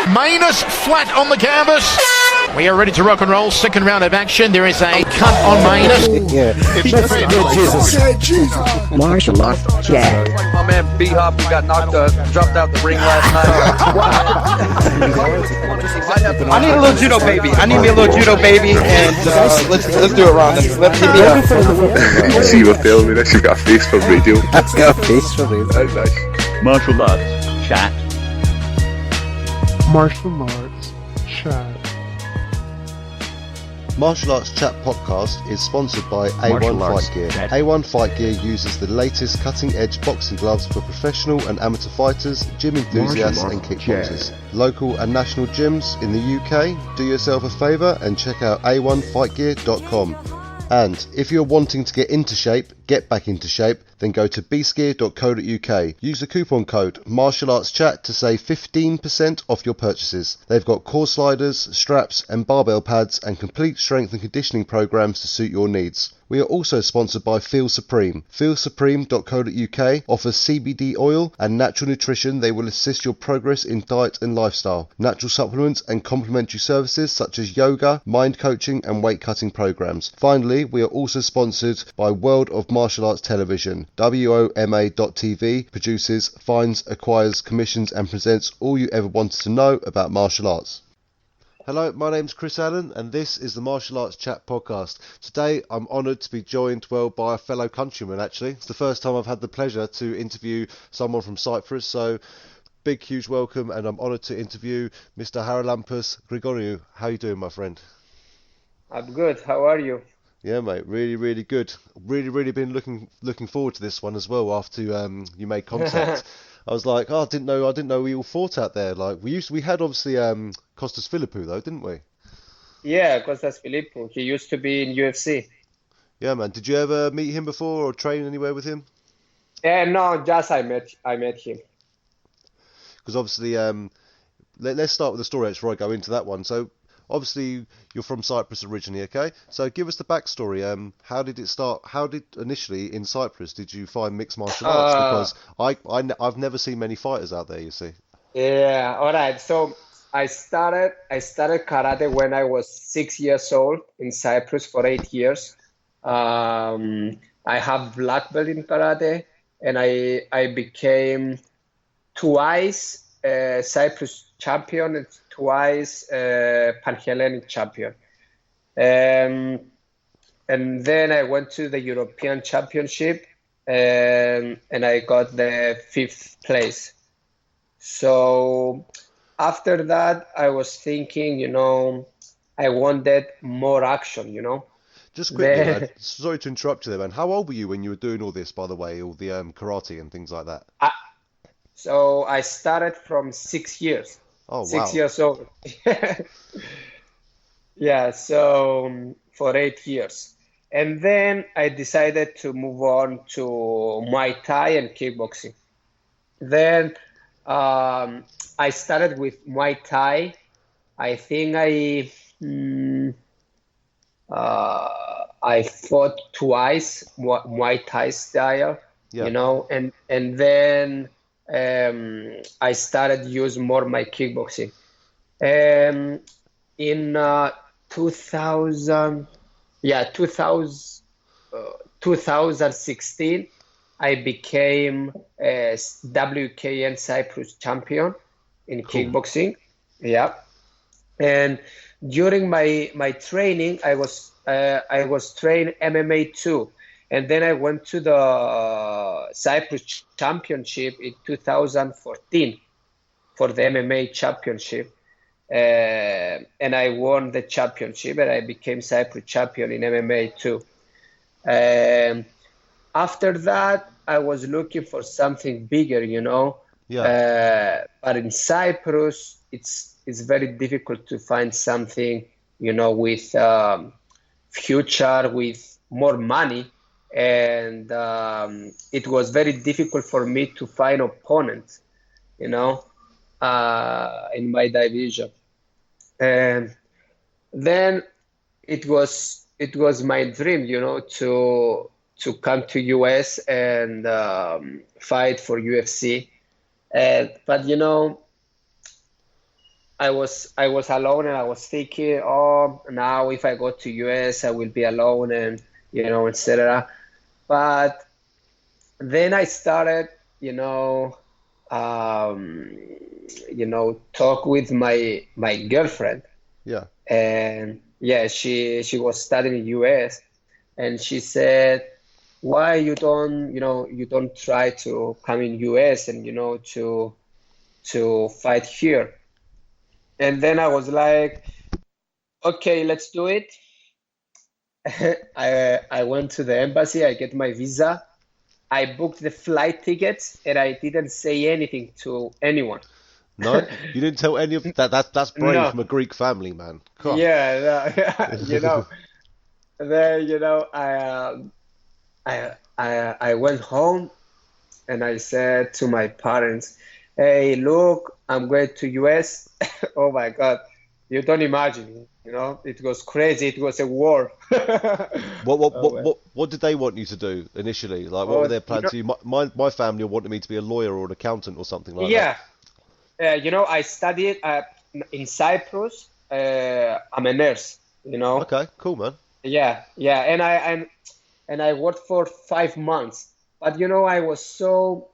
Manus flat on the canvas. We are ready to rock and roll. Second round of action. There is a cut on Manus. Yeah. Jesus. Martial arts chat. My man B-Hop got dropped out the ring last night. I need a little judo baby. I need me a little judo baby, and let's do it, Ron. Let's give me up. You see what telling me that you've got a face for radio. I've got a face for radio. That's nice. Martial arts chat. Martial arts chat. Martial Arts Chat podcast is sponsored by A1 Fight Gear. A1 Fight Gear uses the latest cutting-edge boxing gloves for professional and amateur fighters, gym enthusiasts and kickboxers. Local and national gyms in the UK, do yourself a favour and check out a1fightgear.com. And if you're wanting to get into shape, get back into shape, then go to beastgear.co.uk. Use the coupon code MartialArtsChat to save 15% off your purchases. They've got core sliders, straps and barbell pads and complete strength and conditioning programs to suit your needs. We are also sponsored by Feel Supreme. FeelSupreme.co.uk offers CBD oil and natural nutrition. They will assist your progress in diet and lifestyle. Natural supplements and complementary services such as yoga, mind coaching and weight cutting programs. Finally, we are also sponsored by World of Martial Arts Television. WOMA.tv produces, finds, acquires, commissions and presents all you ever wanted to know about martial arts. Hello, my name's Chris Allen and this is the Martial Arts Chat podcast. Today I'm honoured to be joined by a fellow countryman actually. It's the first time I've had the pleasure to interview someone from Cyprus, so big huge welcome, and I'm honoured to interview Mr. Charalampos Grigoriou. How you doing, my friend? I'm good, how are you? Yeah mate, really good. Really been looking forward to this one as well after you made contact. I was like, I didn't know we all fought out there. Like we had obviously Costas Philippou though, didn't we? Yeah, Costas Philippou. He used to be in UFC. Yeah, man. Did you ever meet him before or train anywhere with him? No, just I met him. Because obviously, let's start with the story before I go into that one. So obviously you're from Cyprus originally, okay? So give us the backstory. How did it start? How did initially in Cyprus did you find mixed martial arts? Because I've never seen many fighters out there. You see. Yeah. All right. So I started karate when I was 6 years old in Cyprus for 8 years. I have black belt in karate, and I became twice Cyprus champion and twice Pan-Hellenic champion. And then I went to the European Championship and I got the 5th place. So after that, I was thinking, I wanted more action, Just quickly, sorry to interrupt you there, man. How old were you when you were doing all this, by the way, all the karate and things like that? So I started from 6 years. Oh, wow. 6 years old. Yeah, so for 8 years. And then I decided to move on to Muay Thai and kickboxing. Then I started with Muay Thai. I think I fought twice Muay Thai style, and then I started using more my kickboxing. In 2016, I became a WKN Cyprus champion in kickboxing. Yeah, and during my training, I was trained MMA too. And then I went to the Cyprus Championship in 2014 for the MMA Championship. And I won the championship and I became Cyprus champion in MMA too. After that, I was looking for something bigger, Yeah. But in Cyprus, it's very difficult to find something, with future, with more money. And it was very difficult for me to find opponents, in my division. And then it was my dream, to come to US and fight for UFC. But I was alone, and I was thinking, oh, now if I go to US, I will be alone, and etc. But then I started, you know, um, talk with my girlfriend, Yeah. and yeah, she was studying in US, and she said, why you don't try to come in US and to fight here. And then I was like, okay, let's do it. I went to the embassy, I get my visa, I booked the flight tickets, and I didn't say anything to anyone. No, you didn't tell any of that. That's brave No, from a Greek family, man. God. yeah, no, then I went home, and I said to my parents, "Hey, look, I'm going to US." Oh my God, you don't imagine, it was crazy. It was a war. Oh, well. What did they want you to do initially? Like, what were Oh, their plans? My family wanted me to be a lawyer or an accountant or something like that. yeah, I studied in Cyprus. I'm a nurse, Okay, cool, man. Yeah, yeah, and I worked for 5 months. But I was so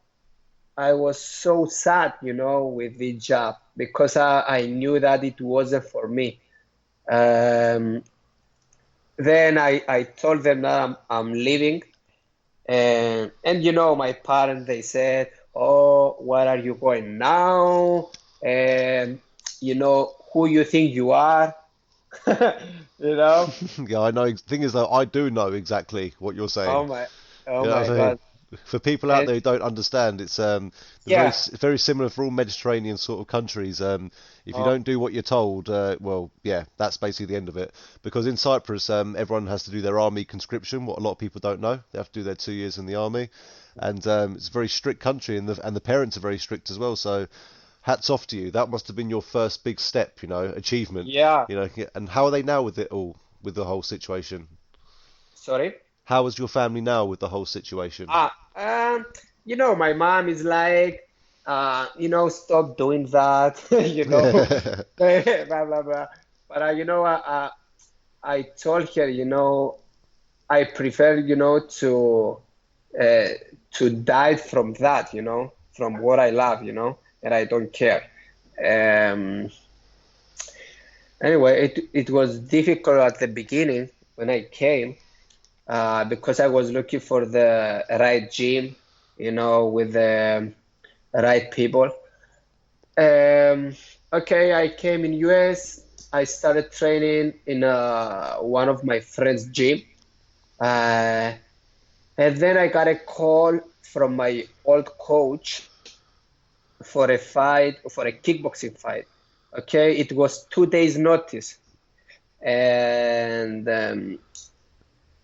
sad, with the job because I knew that it wasn't for me. Um, then I told them that I'm leaving, and my parents, they said, "Oh, where are you going now? And who you think you are?" You know? Yeah, I know. Thing is, though, I do know exactly what you're saying. Oh my, oh You know my what I mean? God. For people out And there who don't understand, it's yeah, very similar for all Mediterranean sort of countries. If you oh, don't do what you're told, well, yeah, that's basically the end of it. Because in Cyprus, everyone has to do their army conscription. What a lot of people don't know, they have to do their 2 years in the army, and it's a very strict country, and the parents are very strict as well. So, hats off to you. That must have been your first big step, achievement. yeah. And how are they now with it all, with the whole situation? Sorry. How is your family now with the whole situation? Ah, my mom is like, stop doing that, blah blah blah. But I told her, I prefer, uh, to die from that, from what I love, and I don't care. Um, anyway, it was difficult at the beginning when I came, because I was looking for the right gym, with the right people. Okay, I came in US. I started training in one of my friend's gym. Uh, and then I got a call from my old coach for a fight, for a kickboxing fight. Okay, it was 2 days notice. And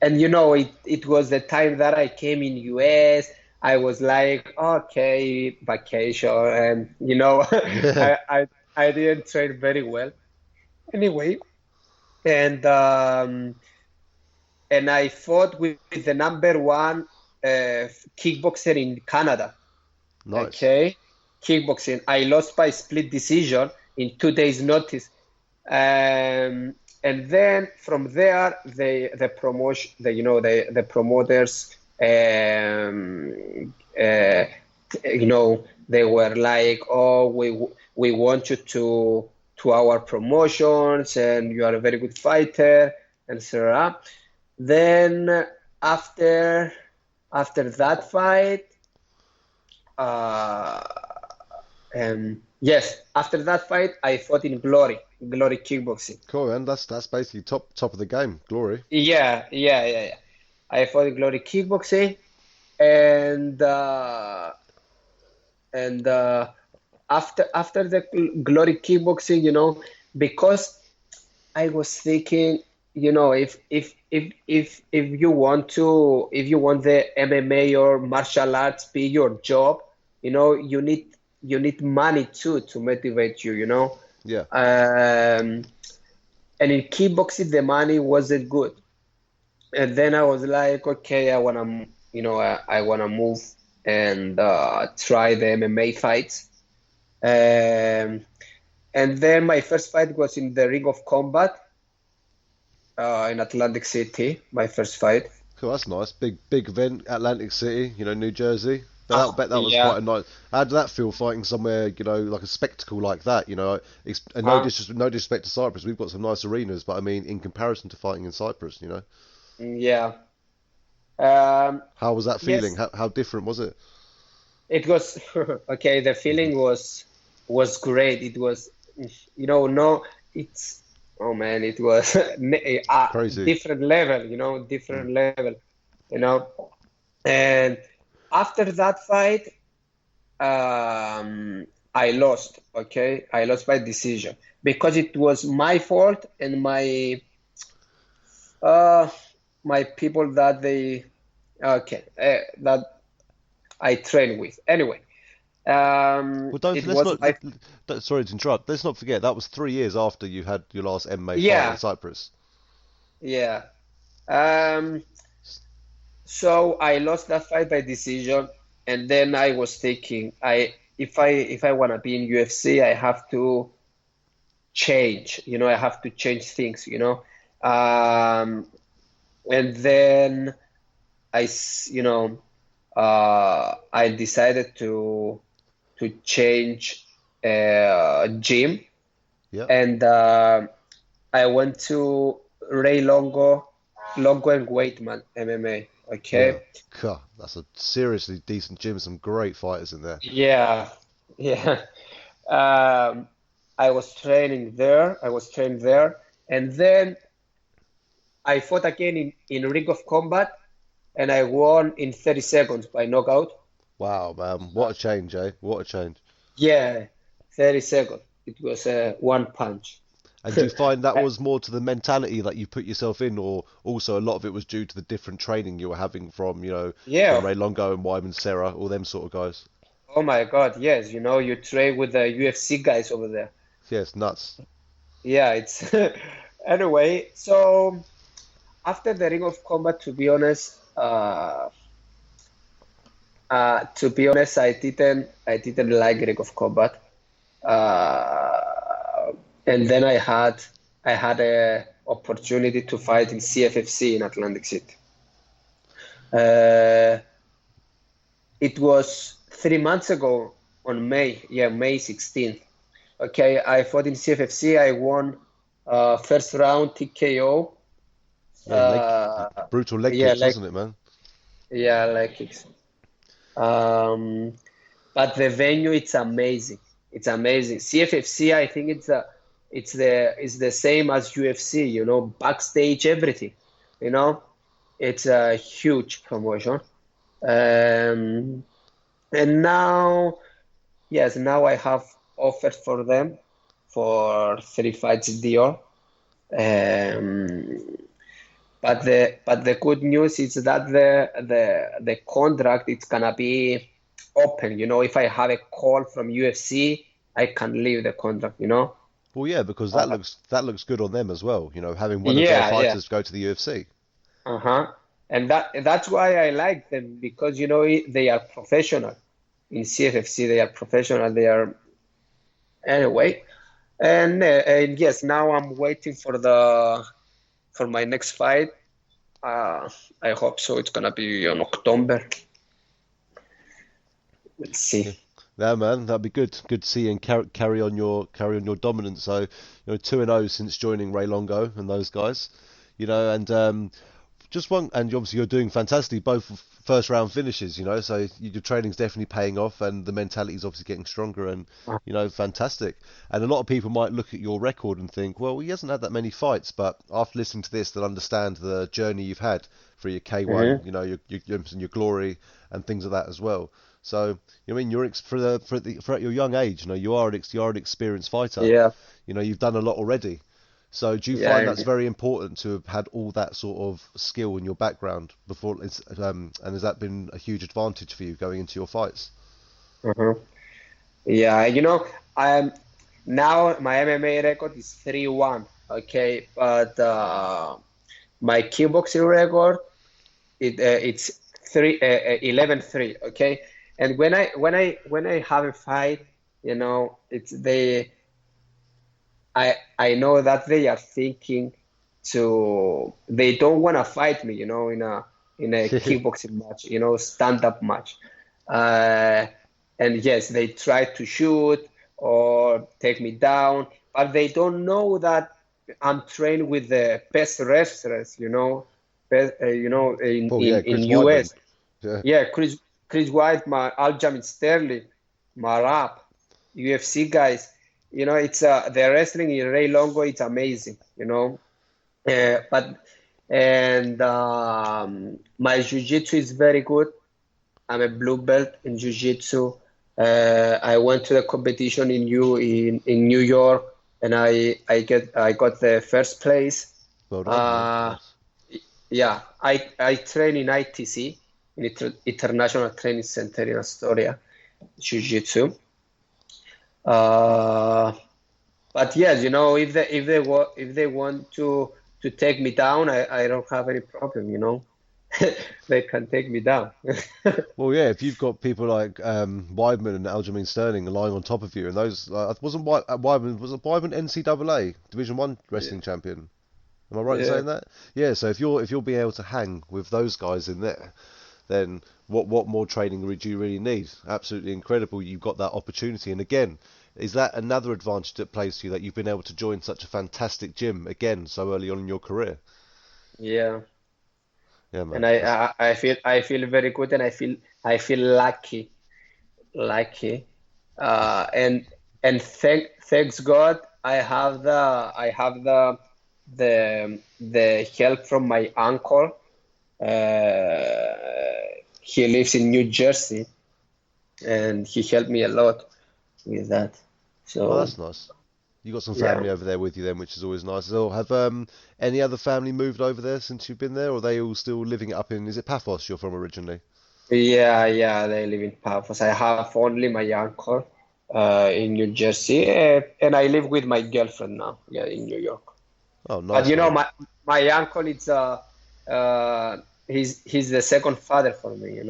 it was the time that I came in US. I was like, okay, vacation, and I didn't train very well. Anyway, and I fought with the number one kickboxer in Canada. Nice. Okay, kickboxing. I lost by split decision in 2 days notice. And then from there, the promotion, the promoters, they were like, oh, we want you to our promotions, and you are a very good fighter, etc. Then after that fight, uh, yes, after that fight, I fought in Glory Kickboxing. Cool, man. That's basically top of the game. Glory. Yeah, yeah, yeah, yeah. I fought in Glory Kickboxing, and and after the Glory Kickboxing, because I was thinking, if you want the MMA or martial arts be your job, you need money too to motivate you, Yeah. And in kickboxing, the money wasn't good. And then I was like, okay, I wanna move and try the MMA fights. Um, And then my first fight was in the Ring of Combat in Atlantic City. My first fight. Cool, that's nice. Big event, Atlantic City, New Jersey. But I bet that was Yeah. quite a nice. How did that feel fighting somewhere, like a spectacle like that? And no disrespect to Cyprus, we've got some nice arenas, but I mean, in comparison to fighting in Cyprus, Yeah. how was that Yes, feeling? How different was it? it was okay. The feeling was great. It was, no, it's oh man, it was a Crazy. different level. Different level. You know, and after that fight, I lost. Okay, I lost by decision because it was my fault and my people that that I train with. Anyway, Well, it was my sorry to interrupt. Let's not forget that was 3 years after you had your last MMA fight in yeah, Cyprus. yeah. Um, so I lost that fight by decision, and then I was thinking, if I want to be in UFC, I have to change. I have to change things. And then I decided to change gym, Yep. and I went to Ray Longo and Waitman MMA. Yeah. Okay. God, that's a seriously decent gym. Some great fighters in there. Yeah, yeah. Um, I was training there. And then I fought again in Ring of Combat, and I won in 30 seconds by knockout. Wow, man. What a change, eh? What a change. Yeah, 30 seconds. It was one punch. And do you find that was more to the mentality that you put yourself in, or also a lot of it was due to the different training you were having from, from Yeah. Ray Longo and Wyman Serra, all them sort of guys? Oh my God, yes. You train with the UFC guys over there. Yeah, it's nuts. Yeah, it's anyway. So after the Ring of Combat, I didn't like Ring of Combat. And then I had a opportunity to fight in CFFC in Atlantic City. Uh, it was 3 months ago on May 16th. Okay, I fought in CFFC. I won first round TKO. Yeah, brutal leg Yeah, kicks, wasn't it, man? yeah, leg kicks. But the venue, it's amazing. It's amazing. CFFC, I think it's the same as UFC. Backstage, everything. You know, it's a huge promotion. Um, and now, yes, now I have offered for them for 3 fights deal. Um, but the good news is that the contract, it's gonna be open. If I have a call from UFC, I can leave the contract. Well, yeah, because Uh, that looks good on them as well. Having one of their yeah, yeah. fighters go to the UFC. Uh-huh. And that's why I like them, because they are professional. In CFFC, they are professional. They are anyway. And yes, now I'm waiting for my next fight. I hope so. It's gonna be on October. Let's see. Yeah, man, that'd be good. Good to see you and carry on your dominance. So, 2-0 since joining Ray Longo and those guys. And just one, and obviously you're doing fantastically, both first round finishes. So your training's definitely paying off, and the mentality's obviously getting stronger, and fantastic. And a lot of people might look at your record and think, well, he hasn't had that many fights, but after listening to this, they'll understand the journey you've had for your K1, your glory and things like that as well. So, I mean, you're for at your young age, you are an experienced fighter. Yeah. You've done a lot already. So, do you Yeah. find that's very important to have had all that sort of skill in your background before? And has that been a huge advantage for you going into your fights? Uh-huh. Yeah, I'm now my MMA record is 3-1. Okay, but my kickboxing record it's 11-3. Okay, and when I have a fight, it's I know that they are thinking they don't want to fight me, in a kickboxing match, stand-up match. Uh, and yes, they try to shoot or take me down, but they don't know that I'm trained with the best wrestlers, in Oh yeah, in Chris Weidman. US. Yeah. Yeah, Chris White, Aljamain Sterling, Marab, UFC guys. It's the wrestling in Ray Longo. It's amazing. But and my jiu-jitsu is very good. I'm a blue belt in jiu-jitsu. I went to the competition in New York, and I got the first place. Well done, man. Uh, yeah, I train in ITC, in International Training Center in Astoria, jiu-jitsu. But yes, if they want to take me down, I don't have any problem. They can take me down. Well, yeah, if you've got people like Weidman and Aljamain Sterling lying on top of you, and those Weidman was it Weidman NCAA Division One wrestling champion? Am I right in Yeah. saying that? Yeah. So if you're being able to hang with those guys in there, then what more training would you really need? Absolutely incredible. You've got that opportunity, and again, is that another advantage that plays to you that you've been able to join such a fantastic gym again so early on in your career? Yeah. Yeah, man. And I feel very good, and I feel lucky. And thanks God, I have the help from my uncle. He lives in New Jersey, and he helped me a lot with that. Oh, So that's nice. You got some yeah. family over there with you then, which is always nice. So have any other family moved over there since you've been there, or are they all still living it up in, is it Paphos you're from originally? Yeah, they live in Paphos. I have only my uncle in New Jersey, and I live with my girlfriend now, yeah, in New York. Oh, But nice, man. my uncle, he's the second father for me.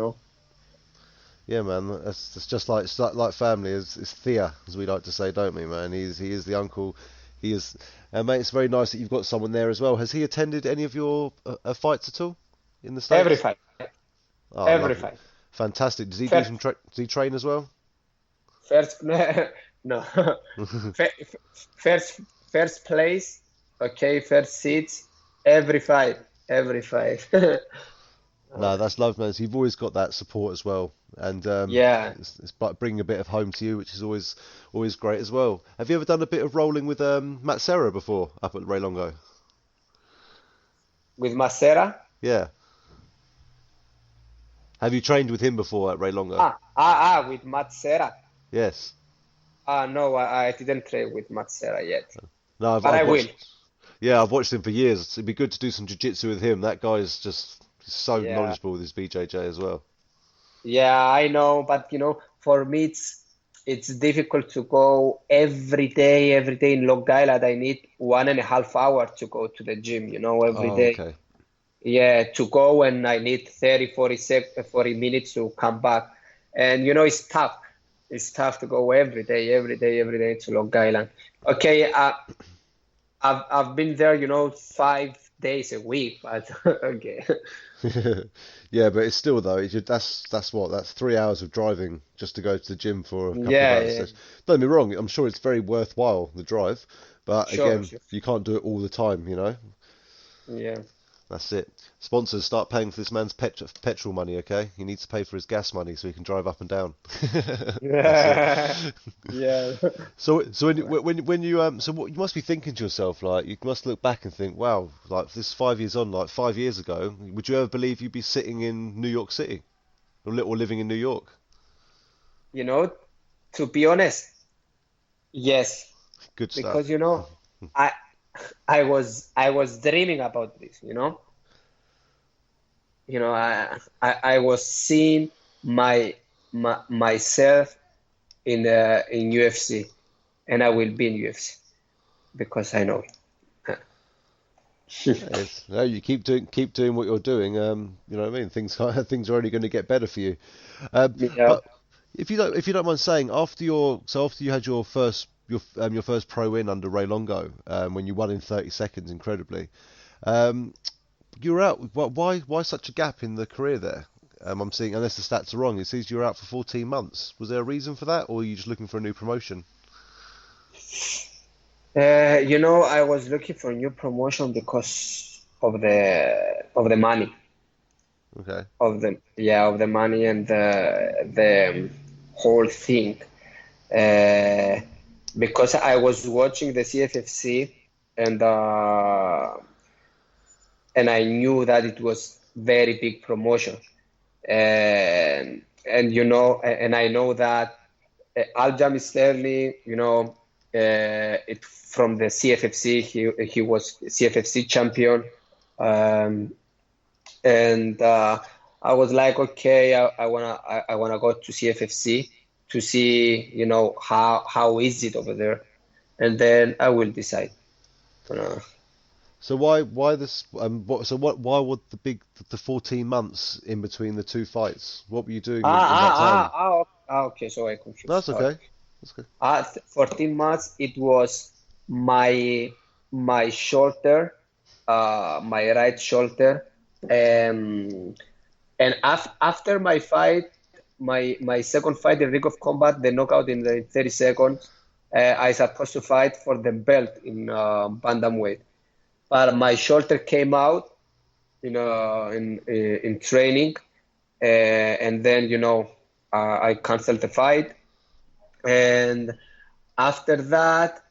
Yeah, man. That's just like like family. It's Thea, as we like to say, don't we, man? He is the uncle. He is, and mate, it's very nice that you've got someone there as well. Has he attended any of your fights at all in the Every States? fight, Oh, every lovely, fight. fantastic. Does he do First, some does he train as well? first, no, Fir- first, first place. Okay, first seats. Every fight. No, that's love, man. So you've always got that support as well, and Yeah, it's bringing a bit of home to you, which is always great as well. Have you ever done a bit of rolling with Matt Serra before up at Ray Longo? with Macera. Yeah. Have you trained with him before at Ray Longo? With Macera. Yes. No, I didn't play with Macera yet, No, but I I've will. watched. Yeah, I've watched him for years. It'd be good to do some jiu-jitsu with him. That guy is just so Yeah. knowledgeable with his BJJ as well. Yeah, I know, but for me it's difficult to go every day in Long Island. I need 1.5 hours to go to the gym, every Oh, day. okay. Yeah, to go, and I need 40 minutes to come back. And it's tough. It's tough to go every day to Long Island. Okay, I've been there, 5 days a week, but okay. Yeah, but it's still though. That's 3 hours of driving just to go to the gym for a couple of Yeah, hours. yeah. Don't get me wrong. I'm sure it's very worthwhile the drive, but Sure, again, sure. you can't do it all the time. Yeah. That's it. Sponsors, start paying for this man's petrol money, okay? He needs to pay for his gas money so he can drive up and down. That's it. Yeah. So when you so what you must be thinking to yourself, like you must look back and think, wow, like this 5 years on, like 5 years ago, would you ever believe you'd be sitting in New York City or living in New York? You know, to be honest, yes, Good because stuff. I I was dreaming about this. I was seeing myself in UFC, and I will be in UFC because I know it. Yes. No, you keep doing what you're doing. You know what I mean? Things things are only going to get better for you. Yeah. But if you don't mind saying, after you had your your first pro win under Ray Longo when you won in 30 seconds, incredibly. You were out. Why such a gap in the career there? I'm seeing, unless the stats are wrong, it says you were out for 14 months. Was there a reason for that, or are you just looking for a new promotion? I was looking for a new promotion because of the money, Okay. of the money and the whole thing. Because I was watching the CFFC and I knew that it was very big promotion. And I know that Aljamain Sterling, it from the CFFC, he was CFFC champion, and I was like, okay, I wanna go to CFFC to see, how is it over there, and then I will decide. So why this? Why would the 14 months in between the two fights? What were you doing in that time? Okay, so I confused. That's okay. That's okay. 14 months. It was my shoulder, my right shoulder, and after my fight, my second fight, in Ring of Combat, the knockout in the 30 seconds, I supposed to fight for the belt in bantamweight, but my shoulder came out, in training, and then I canceled the fight, and after that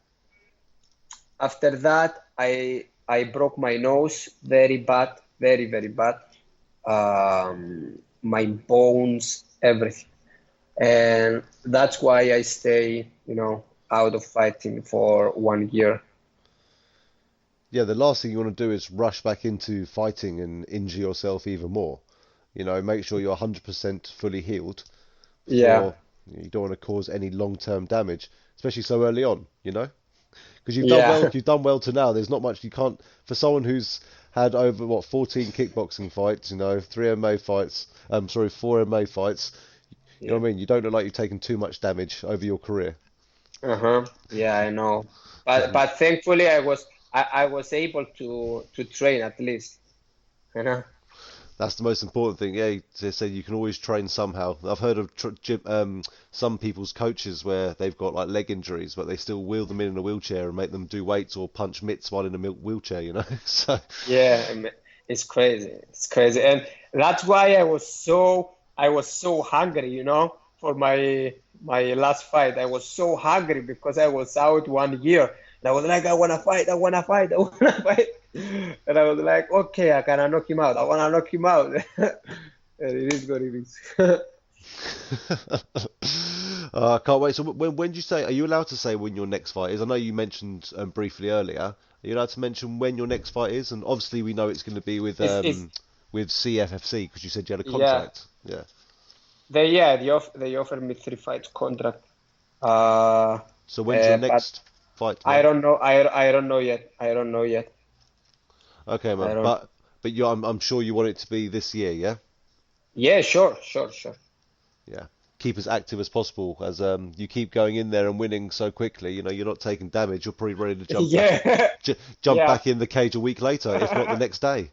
I broke my nose very bad, very very bad, my bones, everything, and that's why I stay out of fighting for 1 year. Yeah, the last thing you want to do is rush back into fighting and injure yourself even more. Make sure you're 100% fully healed. Yeah. You don't want to cause any long-term damage, especially so early on, because you've done well. You've done well to now. There's not much you can't, for someone who's had over 14 kickboxing fights, 3 MMA fights. 4 MMA fights. You know what I mean? You don't look like you've taken too much damage over your career. Yeah, I know. But thankfully I was able to train at least. That's the most important thing. Yeah, they say you can always train somehow. I've heard of some people's coaches where they've got like leg injuries, but they still wheel them in a wheelchair and make them do weights or punch mitts while in a wheelchair. So yeah, it's crazy. It's crazy, and that's why I was so hungry. For my last fight, I was so hungry because I was out 1 year. And I was like, I wanna fight. And I was like, okay, I wanna knock him out. And it is what it is. I can't wait. So when did you say? Are you allowed to say when your next fight is? I know you mentioned briefly earlier. Are you allowed to mention when your next fight is? And obviously we know it's going to be with CFFC because you said you had a contract. Yeah. They offered me 3 fights contract. So when's your next fight? Man? I don't know. I don't know yet. Okay, man. But I'm sure you want it to be this year, yeah? Yeah, sure. Yeah. Keep as active as possible as you keep going in there and winning so quickly. You're not taking damage. You're probably ready to jump back in the cage a week later, if not the next day.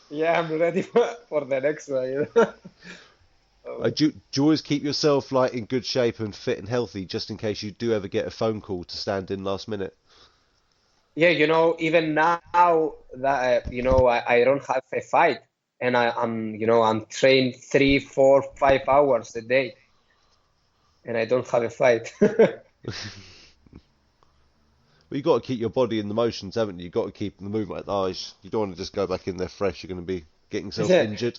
Yeah, I'm ready for the next one. Do you always keep yourself in good shape and fit and healthy, just in case you do ever get a phone call to stand in last minute? Yeah, even now that I don't have a fight, and I'm trained 3, 4, 5 hours a day, and I don't have a fight. Well, you got to keep your body in the motions, haven't you? You got to keep the movement. You don't want to just go back in there fresh. You're going to be getting yourself injured.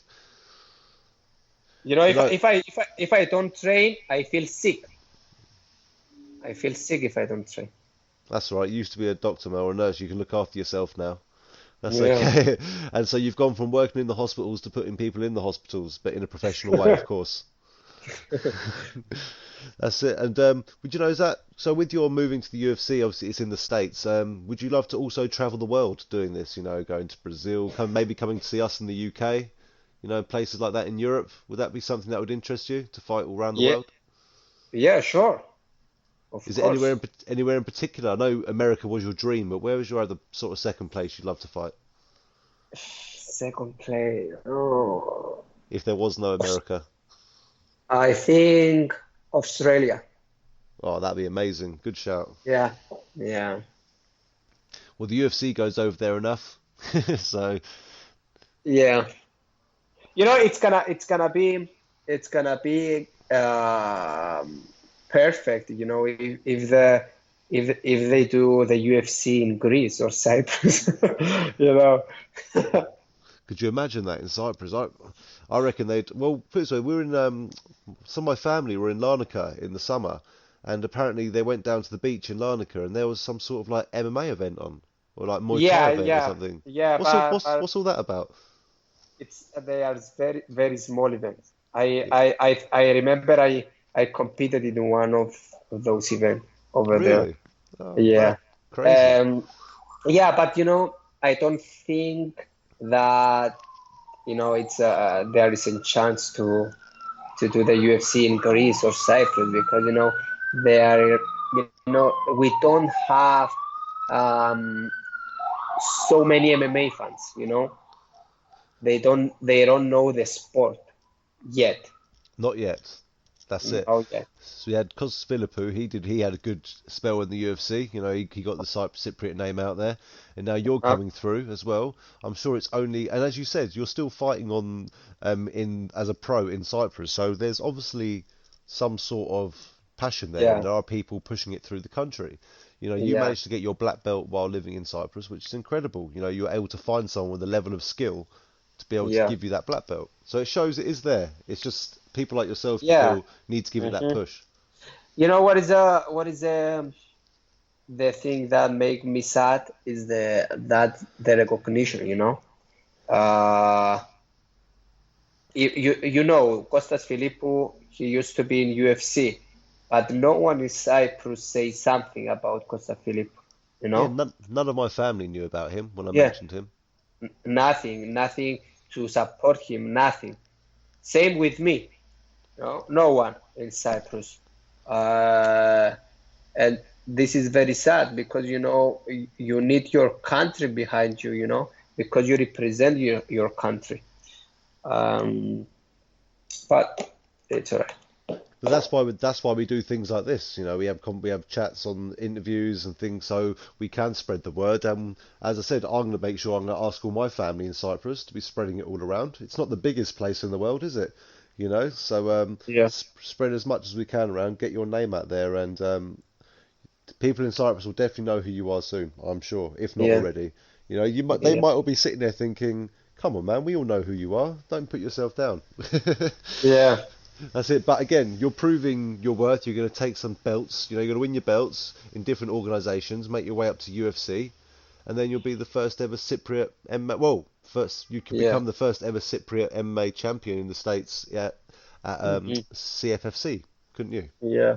If I don't train, I feel sick. I feel sick if I don't train. That's right. You used to be a doctor, Mel, or a nurse. You can look after yourself now. That's okay. And so you've gone from working in the hospitals to putting people in the hospitals, but in a professional way, of course. That's it. And would you know, is that so? With your moving to the UFC, obviously it's in the States. Would you love to also travel the world doing this? Going to Brazil, maybe coming to see us in the UK. Places like that in Europe. Would that be something that would interest you to fight all around the world? Yeah, sure. Of Is it course. anywhere in particular? I know America was your dream, but where was your other sort of second place you'd love to fight? Second place. Oh, If there was no America. I think Australia. Oh, that'd be amazing. Good shout. Yeah, yeah, Well, the UFC goes over there enough. So, yeah. It's gonna be perfect. If they do the UFC in Greece or Cyprus, you know. could you imagine that in Cyprus? I reckon they'd. Well, put it this way, we were in some of my family were in Larnaca in the summer, and apparently they went down to the beach in Larnaca, and there was some sort of like MMA event on, or like Muay Thai Yeah, event or yeah, something. yeah. What's all that about? They are very very small events. I remember I competed in one of those events over there. Really? Oh, Yeah. wow, crazy. Yeah, but I don't think that it's there is a chance to do the UFC in Greece or Cyprus because they are we don't have um, so many MMA fans. They don't know the sport yet. Not yet. That's it. Oh yeah, So we had Kos Philippou. He had a good spell in the UFC. He got the Cypriot name out there, and now you're coming through as well. I'm sure it's only, and as you said, you're still fighting on in as a pro in Cyprus. So there's obviously some sort of passion there, and yeah, there are people pushing it through the country. You yeah, managed to get your black belt while living in Cyprus, which is incredible. You're able to find someone with a level of skill to be able to yeah, give you that black belt. So it shows it is there. It's just people like yourself you yeah. feel need to give it that hmm push. what is the thing that make me sad is the recognition. Uh, Costas Philippou, he used to be in UFC, but no one in Cyprus say something about Costas Philippou, you Yeah, know? none of my family knew about him when I Yeah, mentioned him. nothing to support him, nothing. Same with me, no one in Cyprus. Uh, and this is very sad because, you need your country behind you, because you represent your country. Um, but it's all right. But that's why we do things like this. We have chats on interviews and things, so we can spread the word. And as I said, I'm going to make sure I'm going to ask all my family in Cyprus to be spreading it all around. It's not the biggest place in the world, is it? So Yeah, spread as much as we can around, get your name out there, and people in Cyprus will definitely know who you are soon. I'm sure, if not yeah, already. They yeah, might all be sitting there thinking, "Come on, man, we all know who you are. Don't put yourself down." yeah, That's it. But again, you're proving your worth. You're going to take some belts. You're going to win your belts in different organisations, make your way up to UFC, and then you'll be the first ever Cypriot MMA. Well, first you could yeah. become the first ever Cypriot MMA champion in the States at hmm CFFC, couldn't you? Yeah.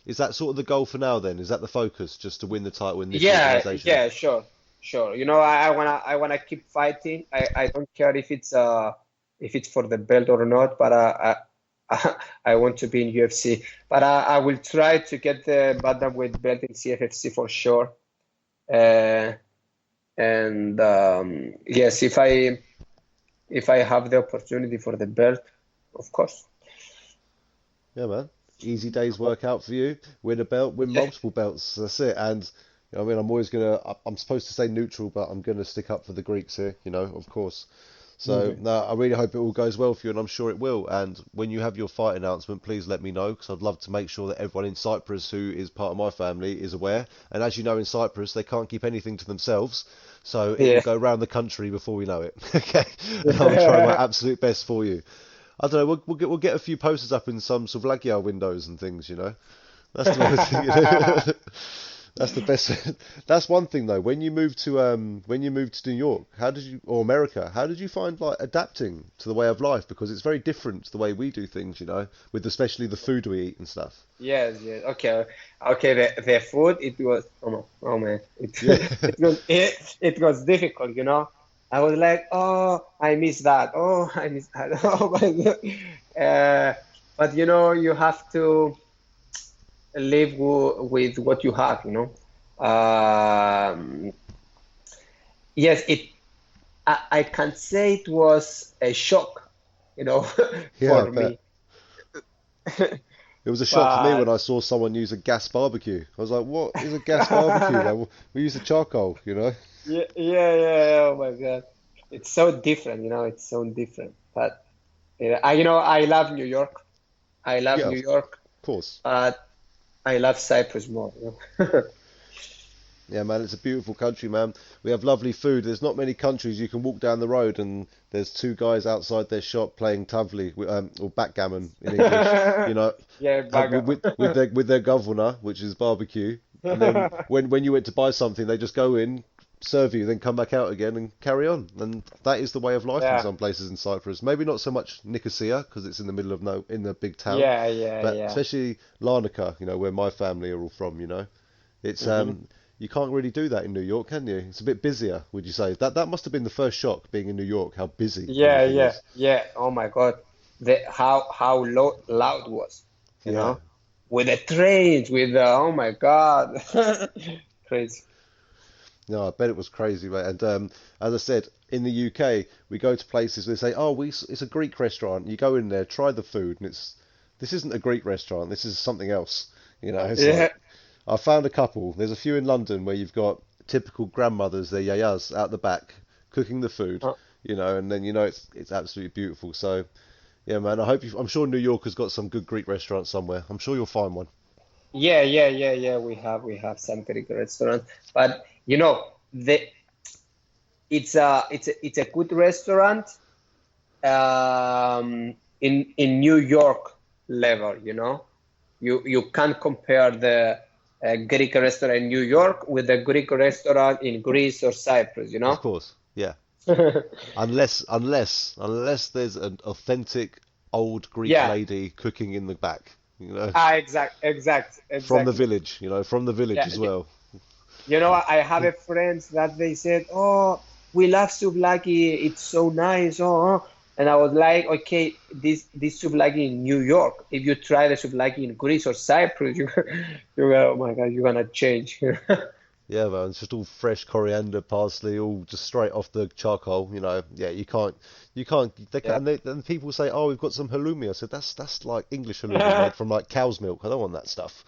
Is that sort of the goal for now? Then is that the focus, just to win the title in this Yeah, organisation? yeah, sure, sure. I wanna keep fighting. I don't care if it's for the belt or not, but I want to be in UFC. But I will try to get the bantamweight belt in CFFC for sure. Uh, and yes, if I have the opportunity for the belt, of course. Yeah, man. Easy days work out for you. Win a belt, win Yeah, multiple belts. That's it. And I'm always I'm supposed to stay neutral, but I'm gonna stick up for the Greeks here. Of course. So hmm no, I really hope it all goes well for you, and I'm sure it will. And when you have your fight announcement, please let me know, because I'd love to make sure that everyone in Cyprus who is part of my family is aware. And as you know, in Cyprus, they can't keep anything to themselves, so it will yeah. go round the country before we know it. Okay, and I'll try my absolute best for you. I don't know. We'll get a few posters up in some Suvlagia windows and things. That's the best thing. That's the best. That's one thing though. When you moved to New York, or America, how did you find like adapting to the way of life? Because it's very different to the way we do things. With especially the food we eat and stuff. Yes, yes. Okay, okay. The food, it was, oh, no, oh man, Yeah. it was difficult. I was like, oh, I miss that. Oh, I miss that. Oh my God. But you have to. with what you have, you know. Yes, I can say it was a shock, you know, Yeah, I for bet. me. It was a shock for me when But I saw someone use a gas barbecue. I was like, what is a gas barbecue, man? We use a charcoal, you know? yeah. Oh my God, it's so different, you know. It's so different. But I love New York. I love Yeah, New of York, course. but I love Cyprus more, you know. Yeah, man, it's a beautiful country, man. We have lovely food. There's not many countries you can walk down the road and there's two guys outside their shop playing tavli, or backgammon in English, you know, Yeah, baga. with their governor, which is barbecue. And then when you went to buy something, they just go in, serve you, then come back out again and carry on. And that is the way of life in Yeah, some places in Cyprus. Maybe not so much Nicosia because it's in the middle of no in the big town, but yeah. especially Larnaca, you know, where my family are all from, you know. It's Hmm. you can't really do that in New York, can you? It's a bit busier, would you say? That must have been the first shock being in New York, how busy everything is. Yeah. Oh my God, how loud was, you Yeah. know, with the trains, with the oh my God, crazy. No, I bet it was crazy, mate. And as I said, in the UK, we go to places where they say, "Oh, it's a Greek restaurant." You go in there, try the food, and this isn't a Greek restaurant. This is something else. You know, it's like Yeah. I found a couple. There's a few in London where you've got typical grandmothers, their yayas out the back cooking the food. Uh, You know, and then you know it's absolutely beautiful. So yeah, man. I'm sure New York has got some good Greek restaurants somewhere. I'm sure you'll find one. yeah. We have some Greek restaurants, but you know, it's a good restaurant in New York level, you know. You can't compare the Greek restaurant in New York with the Greek restaurant in Greece or Cyprus, you Of know. course, yeah. Unless there's an authentic old Greek Yeah. lady cooking in the back, you know, Exactly. from the village Yeah. as well. You know, I have a friends that they said, "Oh, we love souvlaki. It's so nice." And I was like, "Okay, this souvlaki in New York. If you try the souvlaki in Greece or Cyprus, you go, oh my God, you're gonna change." Yeah, man, it's just all fresh coriander, parsley, all just straight off the charcoal. You know, yeah, you can't. They Yeah. can, and people say, "Oh, we've got some halloumi." I said, "That's like English halloumi made from like cow's milk. I don't want that stuff."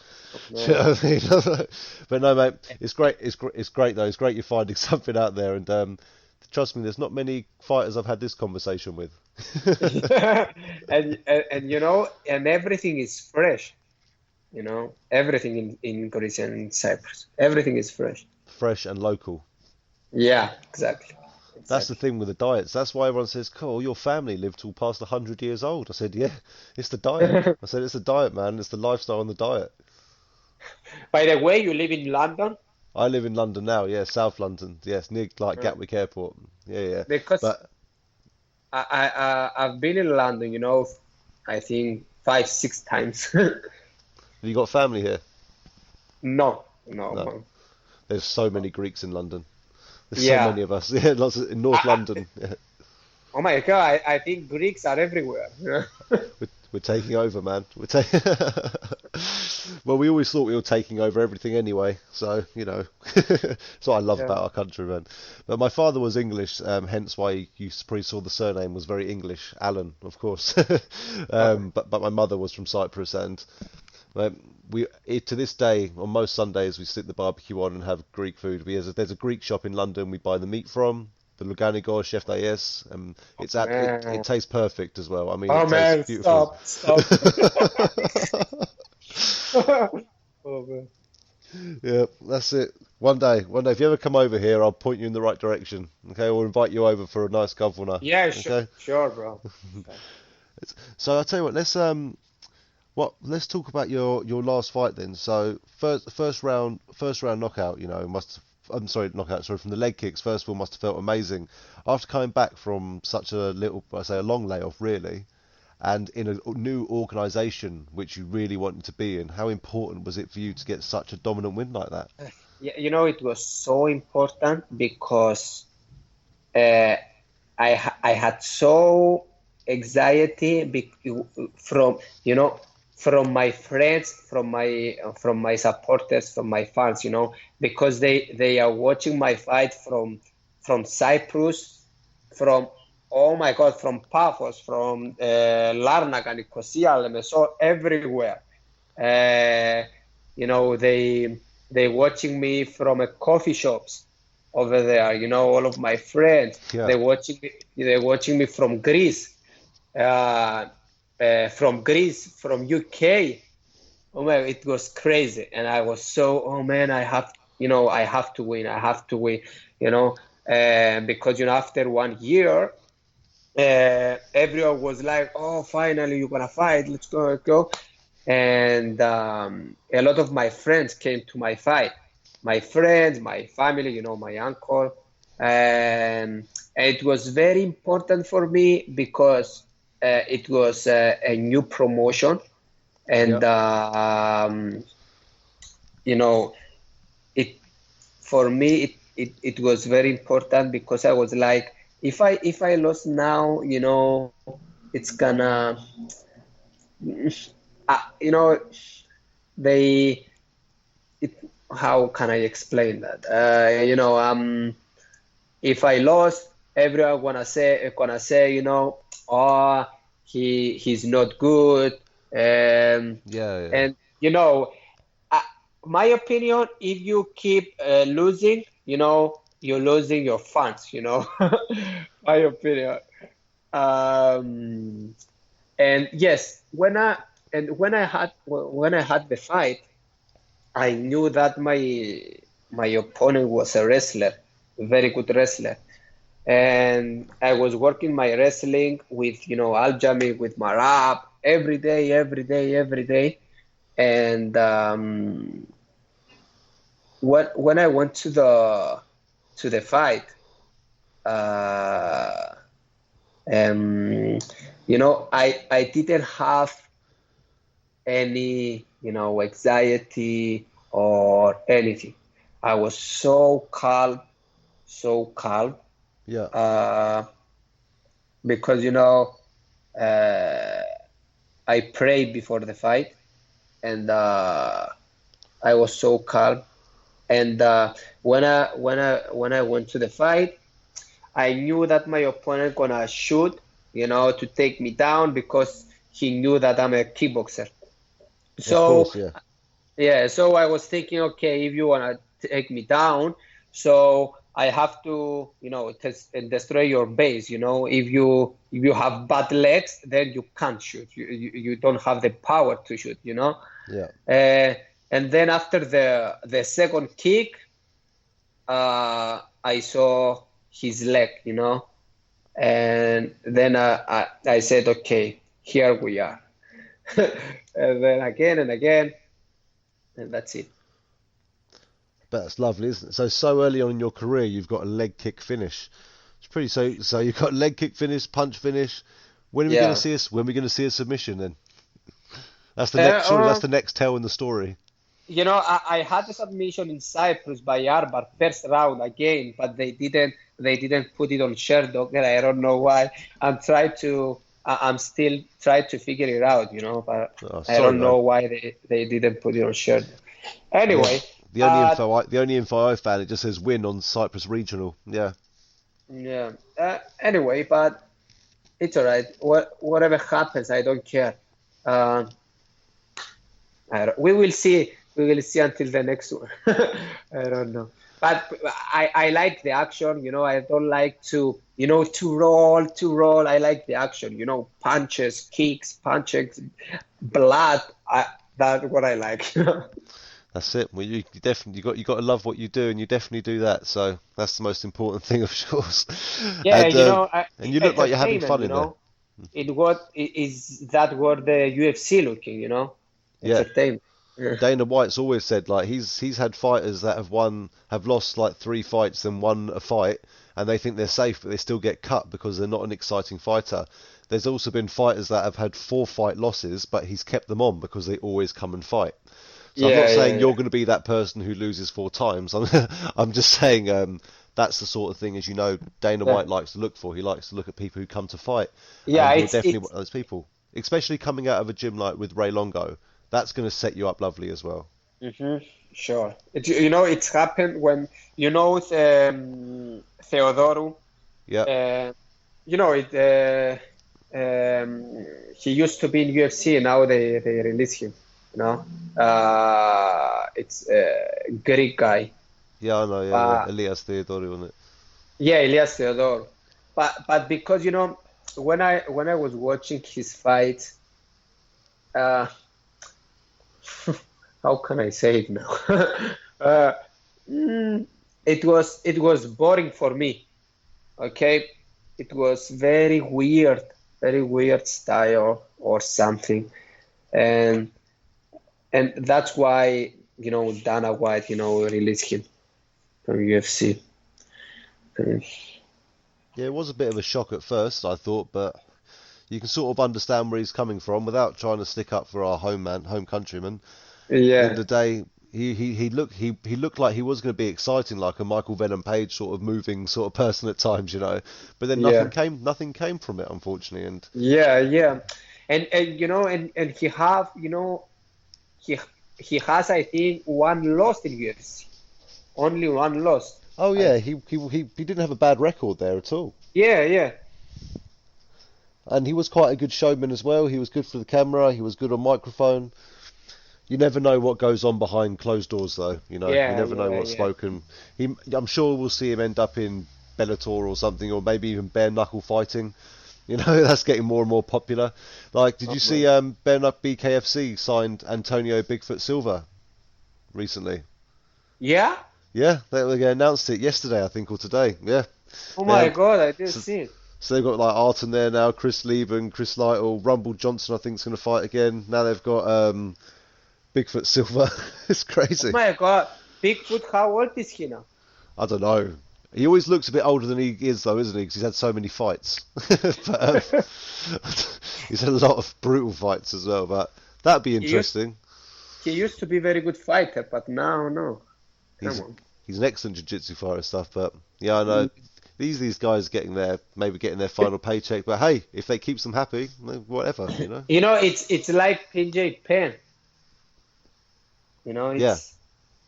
Do you know No. what I mean? But no, mate, it's great. It's great though. It's great you're finding something out there, and trust me, there's not many fighters I've had this conversation with. And you know, and everything is fresh. You know, everything in Greece and in Cyprus, everything is fresh. Fresh and local. Yeah, exactly, That's the exactly. thing with the diets. That's why everyone says, "Cool, your family lived till past 100 years old." I said, "Yeah, it's the diet." I said, "It's the diet, man. It's the lifestyle and the diet." By the way, you live in London? I live in London now. Yeah, South London. Yes, near like Uh, Gatwick Airport. Yeah, yeah. because But I've been in London, you know, I think 5, 6 times. have you got family here? No, no, No. man. There's so many Greeks in London. There's so Yeah. many of us. Yeah, lots in North I, London. Yeah. oh my God, I think Greeks are everywhere. You know? We're taking over, man. Well, we always thought we were taking over everything anyway, so you know, that's what I love Yeah. about our country, man. But my father was English, hence why you probably saw the surname was very English, Alan, of course. Okay. But my mother was from Cyprus, and to this day on most Sundays we stick the barbecue on and have Greek food. There's a Greek shop in London we buy the meat from. The Luganigo Chef d'Ayes, it Man. tastes perfect as well. I mean, Oh it tastes man, beautiful. stop. Oh man. Yeah, that's it. One day, if you ever come over here, I'll point you in the right direction. Okay, we'll invite you over for a nice governor. Yeah, Okay. sure, bro. Okay. So I'll tell you what. Let's talk about your last fight then. So first round knockout. You know, I'm sorry, knockout. Sorry, from the leg kicks. First of all, must have felt amazing. After coming back from such a a long layoff, really, and in a new organisation which you really wanted to be in. How important was it for you to get such a dominant win like that? Yeah, you know, it was so important because uh, I had so anxiety from, you know, from my friends, from my supporters, from my fans, because they are watching my fight from Cyprus, from oh my God, from Paphos, from Larnaca, Nicosia, Lemeso, everywhere. They watching me from coffee shops over there. All of my friends. Yeah. They're watching me from Greece. From UK. Oh man, it was crazy, and I was so, oh man, I have to win, because after 1 year, everyone was like, oh, finally you're gonna fight, let's go, and a lot of my friends came to my fight, my friends, my family, my uncle, and it was very important for me because it was a new promotion, and it for me it was very important because I was like, if I lost now, it's gonna, how can I explain that? If I lost, everyone gonna say, oh, he's not good. And my opinion, if you keep losing, you're losing your fans. My opinion. And yes, when I had the fight, I knew that my opponent was a wrestler, a very good wrestler. And I was working my wrestling with, Aljami, with Marab, every day. And when I went to the fight, I didn't have any, anxiety or anything. I was so calm. Yeah. Because I prayed before the fight, and I was so calm. And when I went to the fight, I knew that my opponent gonna shoot, to take me down because he knew that I'm a kickboxer. So of course, so I was thinking, okay, if you wanna take me down, so I have to, test and destroy your base. If you have bad legs, then you can't shoot. You don't have the power to shoot. Yeah. And then after the second kick, I saw his leg. And then I said, okay, here we are. And then again and again, and that's it. But that's lovely, isn't it? So early on in your career, you've got a leg kick finish. It's pretty. So you've got leg kick finish, punch finish. When are we going to see us? When are we going to see a submission then? That's the next. Surely that's the next tell in the story. I had a submission in Cyprus by Arbar first round again, but they didn't put it on Sherdog, and I don't know why. I'm still trying to figure it out, but I don't know why they didn't put it on Sherdog. Anyway. The only info I found, it just says win on Cyprus Regional. Yeah. Yeah. Anyway, but it's alright. Whatever happens, I don't care. We will see. We will see until the next one. I don't know. But I like the action. I don't like to roll. I like the action. Punches, kicks, blood. That's what I like. That's it. Well, you definitely you got to love what you do, and you definitely do that. So that's the most important thing, of course. Yeah, and you look like you're having fun in there. Is that what the UFC looking? Entertainment. Yeah. Dana White's always said, like, he's had fighters that have lost like 3 fights and won a fight, and they think they're safe, but they still get cut because they're not an exciting fighter. There's also been fighters that have had 4 fight losses, but he's kept them on because they always come and fight. So I'm not saying you're going to be that person who loses 4 times. I'm just saying that's the sort of thing, as Dana White likes to look for. He likes to look at people who come to fight. Yeah, it's definitely one of those people. especially coming out of a gym like with Ray Longo, that's going to set you up lovely as well. Sure. It's happened when, Theodoro, Yeah. he used to be in UFC, now they release him, it's a Greek guy. Yeah, I know. Yeah. Elias Theodori, wasn't it? Yeah, Elias Theodoro. But because, when I was watching his fight, how can I say it now? It was boring for me. Okay, it was very weird style or something, and that's why Dana White released him from UFC. Yeah, it was a bit of a shock at first, I thought, but you can sort of understand where he's coming from without trying to stick up for our home countryman. At the end of the day, he looked like he was going to be exciting, like a Michael Venom Page sort of moving sort of person at times, But then nothing came from it, unfortunately. And and he has, I think, one loss in UFC, only one loss. Oh yeah, he didn't have a bad record there at all. Yeah. And he was quite a good showman as well. He was good for the camera. He was good on microphone. You never know what goes on behind closed doors, though. You never know what's spoken. I'm sure we'll see him end up in Bellator or something, or maybe even bare knuckle fighting. That's getting more and more popular. Like, did you see bare knuckle BKFC signed Antonio Bigfoot Silva recently? Yeah. Yeah, they announced it yesterday, I think, or today. Yeah. Oh my God, I didn't see it. So they've got like Arton there now, Chris Lieben, Chris Lytle, Rumble Johnson, I think, is going to fight again. Now they've got Bigfoot Silva. It's crazy. Oh my God, Bigfoot, how old is he now? I don't know. He always looks a bit older than he is, though, isn't he? Because he's had so many fights. But, he's had a lot of brutal fights as well. But that'd be interesting. He used to be a very good fighter, but now, no. He's an excellent jiu-jitsu fighter and stuff. But yeah, I know. These guys maybe getting their final paycheck. But hey, if they keeps them happy, whatever, It's like PJ Penn.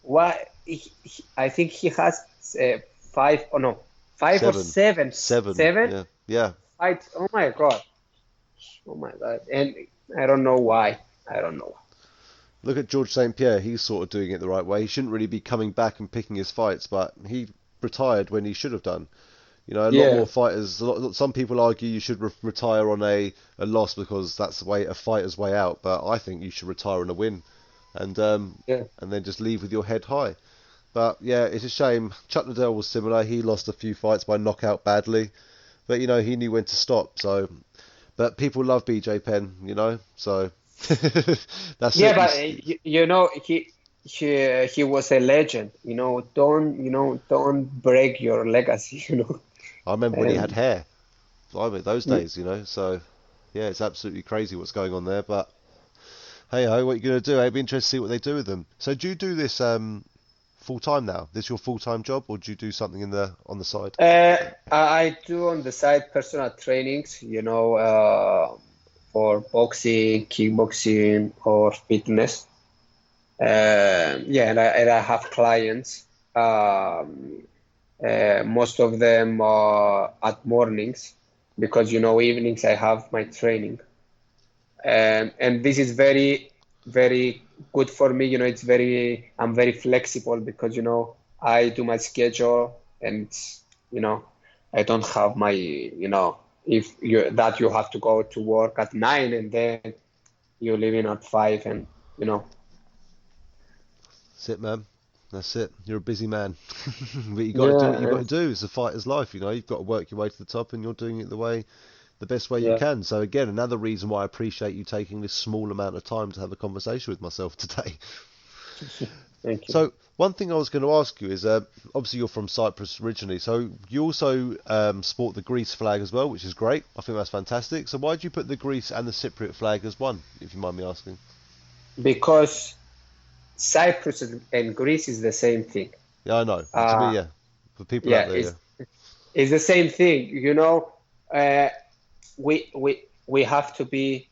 Why I think he has 5 or 7. Seven. Yeah. Fights. Oh my God. And I don't know why. Look at George St. Pierre. He's sort of doing it the right way. He shouldn't really be coming back and picking his fights, but he retired when he should have done. A lot more fighters. Some people argue you should retire on a loss because that's the way a fighter's way out. But I think you should retire on a win, and then just leave with your head high. But yeah, it's a shame. Chuck Liddell was similar. He lost a few fights by knockout badly, but he knew when to stop. So, but people love BJ Penn, So that's it. But he was a legend. Don't break your legacy. I remember when he had hair. Those days, So yeah, it's absolutely crazy what's going on there. But hey ho, what are you going to do? It'd be interesting to see what they do with them. So do you do this full time now? This your full time job, or do you do something on the side? I do on the side personal trainings. For boxing, kickboxing, or fitness. And I have clients. Most of them are at mornings because evenings I have my training, and this is very, very good for me. I'm very flexible because I do my schedule, and I don't have my if you have to go to work at 9 and then you leave in at 5 and That's it, man. That's it. You're a busy man. But you got to do what you got to do. It's a fighter's life, You've got to work your way to the top, and you're doing it the best way you can. So again, another reason why I appreciate you taking this small amount of time to have a conversation with myself today. Thank you. So one thing I was going to ask you is, obviously you're from Cyprus originally, so you also sport the Greece flag as well, which is great. I think that's fantastic. So why did you put the Greece and the Cypriot flag as one, if you mind me asking? Because Cyprus and Greece is the same thing. Yeah, I know. To me, for people out there, it's the same thing. We have to be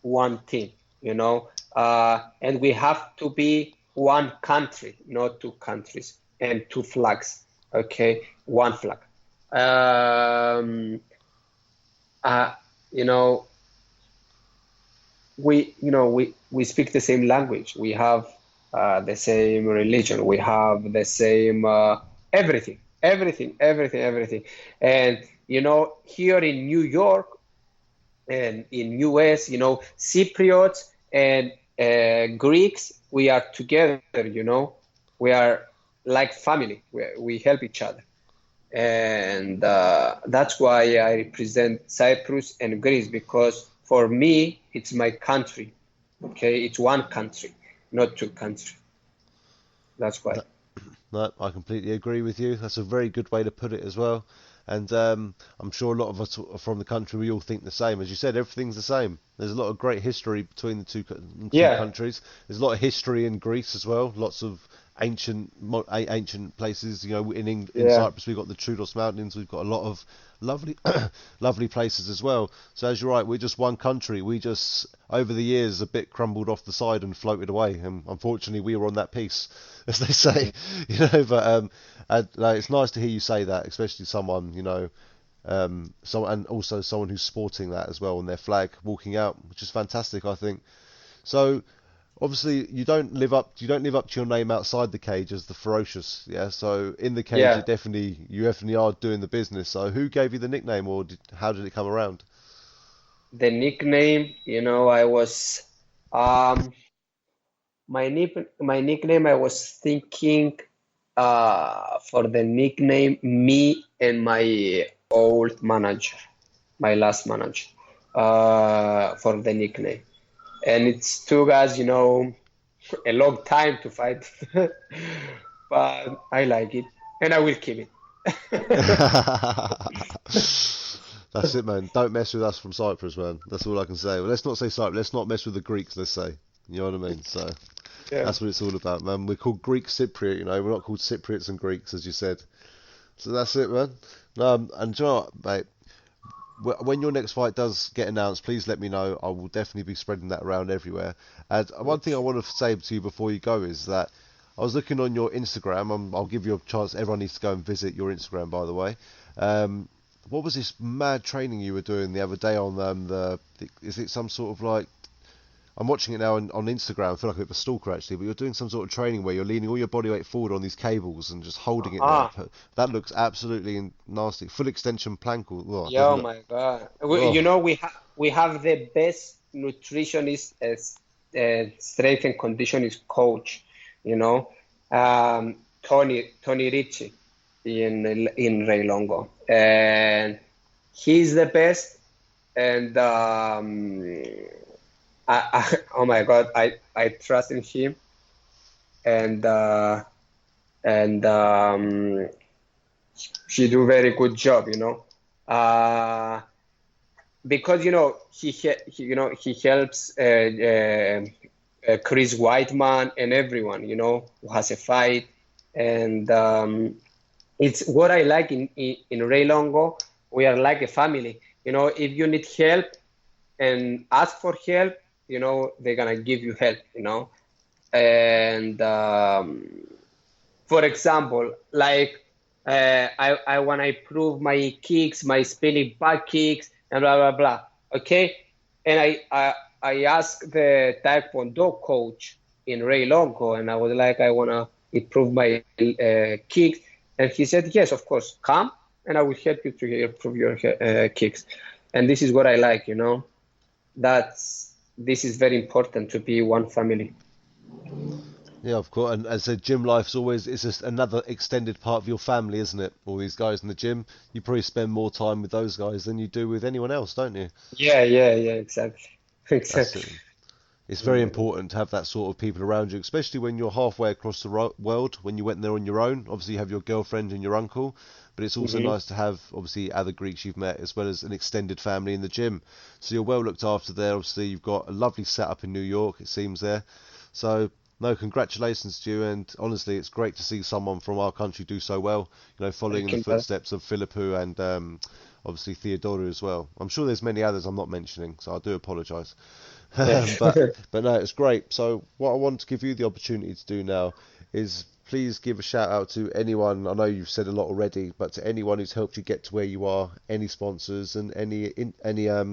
one team, and we have to be one country, not two countries, and two flags. Okay, one flag. Um, uh, you know, we speak the same language. We have the same religion. We have the same everything, everything, everything, everything. And here in New York and in US, Cypriots and Greeks, we are together. We are like family. We help each other. And that's why I represent Cyprus and Greece, because for me, it's my country. Okay, it's one country, not two countries. That's why. No, I completely agree with you. That's a very good way to put it as well. And I'm sure a lot of us are from the country, we all think the same. As you said, everything's the same. There's a lot of great history between the two Yeah, countries. There's a lot of history in Greece as well. Lots of ancient places. In yeah, Cyprus we've got the Troodos Mountains. We've got a lot of lovely lovely places as well. So as you're right, we're just one country. We just over the years a bit crumbled off the side and floated away. And unfortunately, we were on that piece, as they say. But it's nice to hear you say that, especially someone and also someone who's sporting that as well on their flag, walking out, which is fantastic, I think. So obviously you don't live up to your name outside the cage as the Ferocious, yeah. So in the cage, yeah. you definitely are doing the business. So who gave you the nickname, or how did it come around? The nickname, I was my nickname. I was thinking for the nickname, me and my old manager, my last manager, for the nickname. And it took us, a long time to fight, but I like it, and I will keep it. That's it, man. Don't mess with us from Cyprus, man. That's all I can say. Well, let's not say Cyprus. Let's not mess with the Greeks. Let's say. You know what I mean? So Yeah. that's what it's all about, man. We're called Greek Cypriot. We're not called Cypriots and Greeks, as you said. So that's it, man. And do you know what, mate? When your next fight does get announced, please let me know. I will definitely be spreading that around everywhere. And one thing I want to say to you before you go is that I was looking on your Instagram. I'll give you a chance. Everyone needs to go and visit your Instagram, by the way. What was this mad training you were doing the other day on is it some sort of like, I'm watching it now on Instagram. I feel like a bit of a stalker actually, but you're doing some sort of training where you're leaning all your body weight forward on these cables and just holding it there. That looks absolutely nasty. Full extension plank. Yeah, oh my God. We have the best nutritionist as strength and conditioning coach, Tony Ricci in Ray Longo, and he's the best. And oh my God, I trust in him, and she do very good job, because he helps Chris Whiteman and everyone, who has a fight, and it's what I like in Ray Longo. We are like a family, if you need help and ask for help, they're gonna give you help, and for example, like I want to improve my kicks, my spinning back kicks, and blah blah blah. Okay, and I asked the Taekwondo coach in Ray Longo, and I was like, I want to improve my kicks, and he said, yes, of course, come, and I will help you to improve your kicks. And this is what I like, this is very important to be one family. Yeah, of course. And as I said, gym life's always, it's just another extended part of your family, isn't it? All these guys in the gym, you probably spend more time with those guys than you do with anyone else, don't you? Yeah, exactly. That's Exactly. it. It's very important to have that sort of people around you, especially when you're halfway across the world. When you went there on your own, obviously you have your girlfriend and your uncle, but it's also nice to have obviously other Greeks you've met as well as an extended family in the gym. So you're well looked after there. Obviously you've got a lovely setup in New York, it seems there. So no, congratulations to you, and honestly, it's great to see someone from our country do so well. Following in the footsteps of Philippou and obviously Theodora as well. I'm sure there's many others I'm not mentioning, so I do apologise. but no, it's great. So what I want to give you the opportunity to do now is please give a shout out to anyone. I know you've said a lot already, but to anyone who's helped you get to where you are, any sponsors and any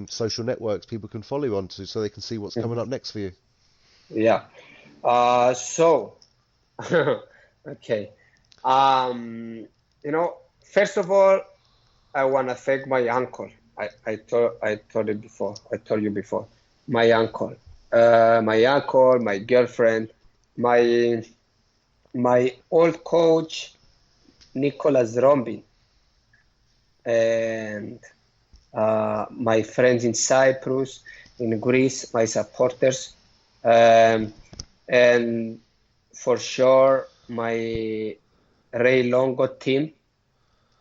social networks people can follow you onto, so they can see what's coming up next for you. Yeah. So, okay. First of all, I want to thank my uncle. I told you before. My uncle, my girlfriend, my old coach, Nicholas Rombin, and my friends in Cyprus, in Greece, my supporters, and for sure my Ray Longo team,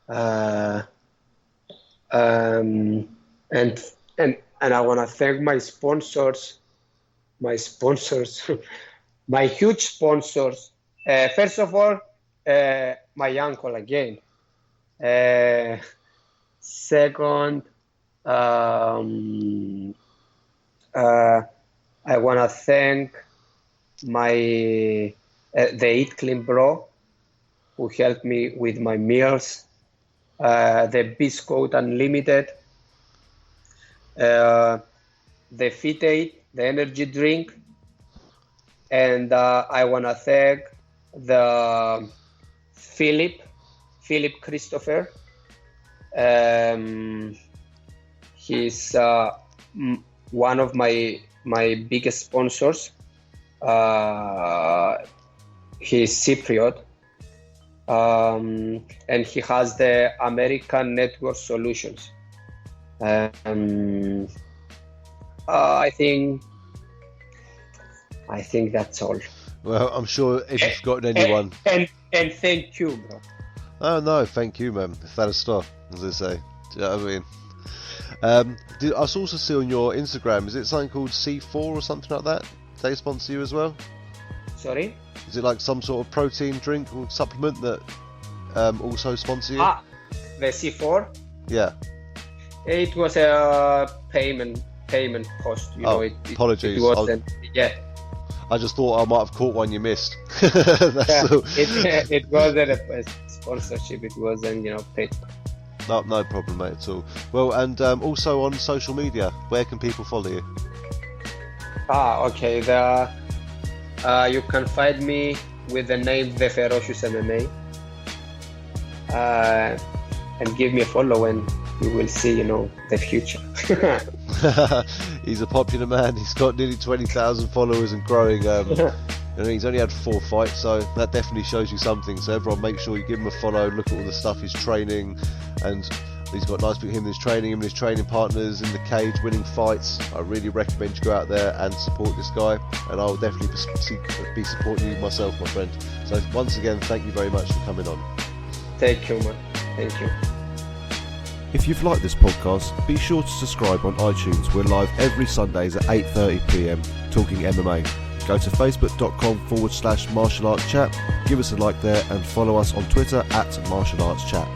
and I want to thank my sponsors, my huge sponsors. First of all, my uncle again. Second, I want to thank the Eat Clean Bro, who helped me with my meals, the Biscoat Unlimited, the Fit Aid, the energy drink, and I want to thank the Philip Christopher. He's one of my biggest sponsors. He's Cypriot, and he has the American Network Solutions. I think that's all. Well, I'm sure if you've forgotten anyone. And thank you, bro. Oh no, thank you, man. If that a stop, as they say. Do you know what I mean? I also see on your Instagram, is it something called C4 or something like that? They sponsor you as well? Sorry? Is it like some sort of protein drink or supplement that also sponsor you? The C4? Yeah. It was a payment cost. Apologies. It wasn't. Yeah. I just thought I might have caught one you missed. That's all. It wasn't a sponsorship. It wasn't, paid. No problem, mate, at all. Well, and also on social media, where can people follow you? Okay. You can find me with the name The Ferocious MMA, and give me a follow, and you will see, the future. He's a popular man. He's got nearly 20,000 followers and growing. He's only had 4 fights, so that definitely shows you something. So everyone, make sure you give him a follow. Look at all the stuff he's training, and he's got nice people. Him and his training partners in the cage, winning fights. I really recommend you go out there and support this guy, and I will definitely be supporting you myself, my friend. So once again, thank you very much for coming on. Thank you, man. Thank you. If you've liked this podcast, be sure to subscribe on iTunes. We're live every Sundays at 8:30 PM talking MMA. Go to facebook.com/martial arts chat, give us a like there, and follow us on Twitter @martial arts chat.